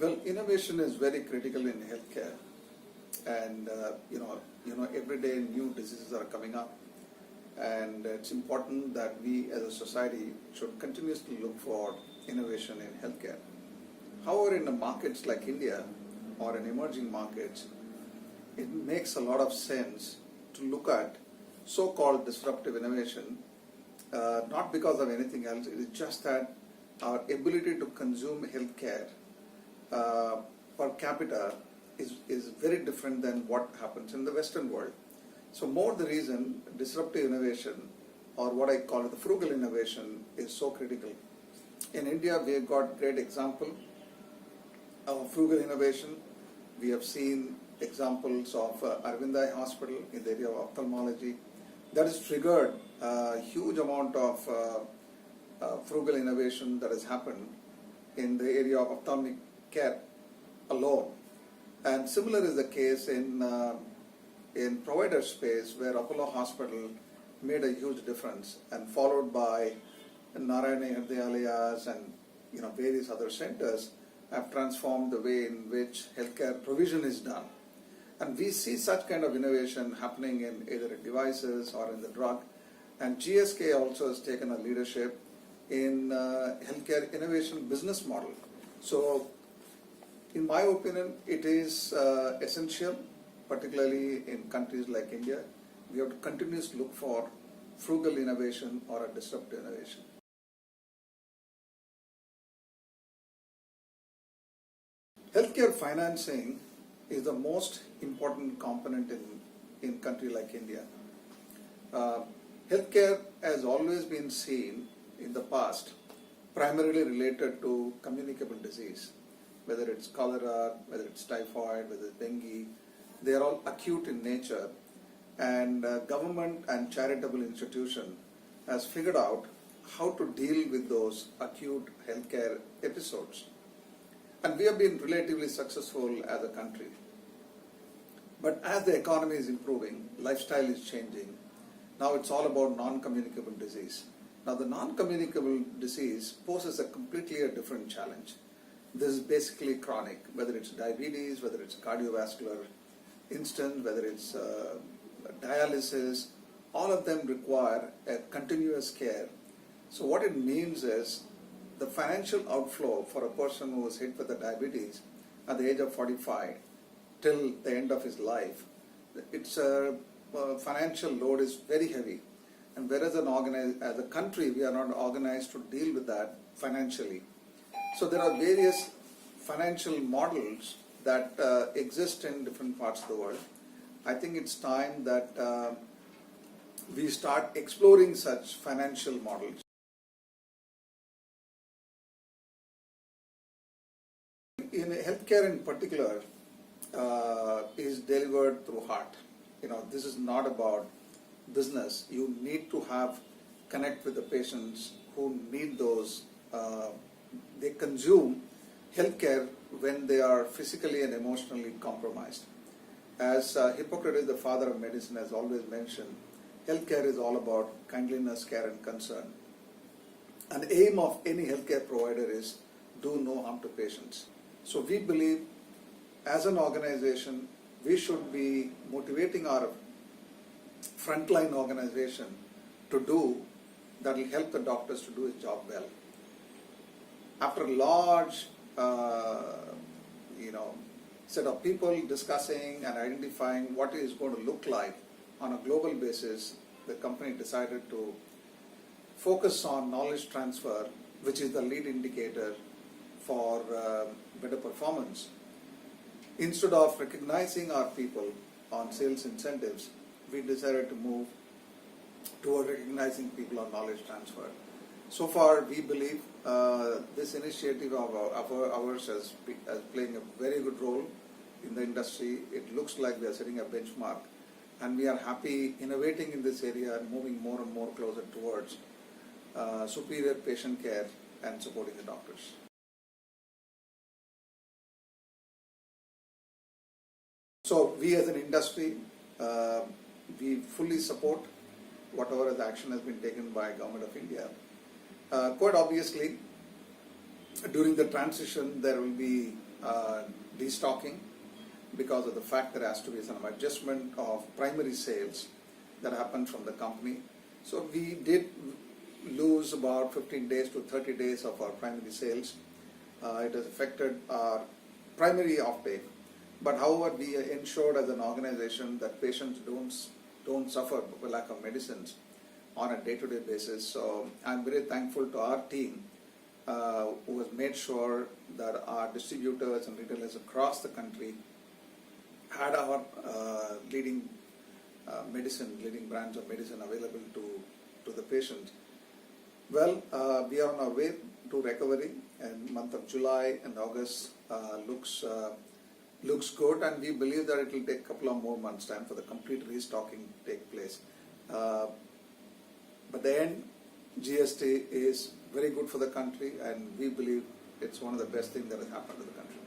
Well, innovation is very critical in healthcare, and every day new diseases are coming up, and it's important that we as a society should continuously look for innovation in healthcare. However, in the markets like India or in emerging markets, it makes a lot of sense to look at so-called disruptive innovation, not because of anything else. It is just that our ability to consume healthcare per capita is very different than what happens in the Western world. So more the reason disruptive innovation, or what I call the frugal innovation, is so critical. In India, we have got great example of frugal innovation. We have seen examples of Arvindai Hospital in the area of ophthalmology. That has triggered a huge amount of frugal innovation that has happened in the area of ophthalmic care alone. And similar is the case in provider space, where Apollo Hospital made a huge difference, and followed by Narayana Hridayalayas and various other centers have transformed the way in which healthcare provision is done. And we see such kind of innovation happening in either in devices or in the drug. And GSK also has taken a leadership in healthcare innovation business model. So, in my opinion, it is essential, particularly in countries like India. We have to continuously look for frugal innovation or a disruptive innovation. Healthcare financing is the most important component in country like India. Healthcare has always been seen in the past primarily related to communicable disease, whether it's cholera, whether it's typhoid, whether it's dengue. They are all acute in nature, and government and charitable institution has figured out how to deal with those acute healthcare episodes. And we have been relatively successful as a country. But as the economy is improving, lifestyle is changing. Now it's all about non-communicable disease. Now the non-communicable disease poses a completely different challenge. This is basically chronic, whether it's diabetes, whether it's cardiovascular instance, whether it's dialysis, all of them require a continuous care. So what it means is the financial outflow for a person who is hit with the diabetes at the age of 45 till the end of his life, its financial load is very heavy. And whereas as a country, we are not organized to deal with that financially. So there are various financial models that exist in different parts of the world. I think it's time that we start exploring such financial models. In healthcare in particular, is delivered through heart. This is not about business. You need to connect with the patients who need those. They consume healthcare when they are physically and emotionally compromised. As Hippocrates, the father of medicine, has always mentioned, healthcare is all about kindliness, care and concern. An aim of any healthcare provider is do no harm to patients. So we believe as an organization, we should be motivating our frontline organization to do that will help the doctors to do his job well. After a large set of people discussing and identifying what it is going to look like on a global basis, the company decided to focus on knowledge transfer, which is the lead indicator for better performance. Instead of recognizing our people on sales incentives, we decided to move toward recognizing people on knowledge transfer. So far, we believe this initiative of ours is playing a very good role in the industry. It looks like we are setting a benchmark, and we are happy innovating in this area and moving more and more closer towards superior patient care and supporting the doctors. So we as an industry, we fully support whatever action has been taken by Government of India. Quite obviously, During the transition, there will be destocking because of the fact there has to be some adjustment of primary sales that happened from the company. So we did lose about 15 days to 30 days of our primary sales. It has affected our primary offtake. But however, we ensured as an organization that patients don't suffer for lack of medicines on a day-to-day basis. So I'm very thankful to our team who has made sure that our distributors and retailers across the country had our leading brands of medicine available to the patients. Well, we are on our way to recovery, and month of July and August looks good, and we believe that it will take a couple of more months' time for the complete restocking to take place. But the end, GST is very good for the country, and we believe it's one of the best things that has happened to the country.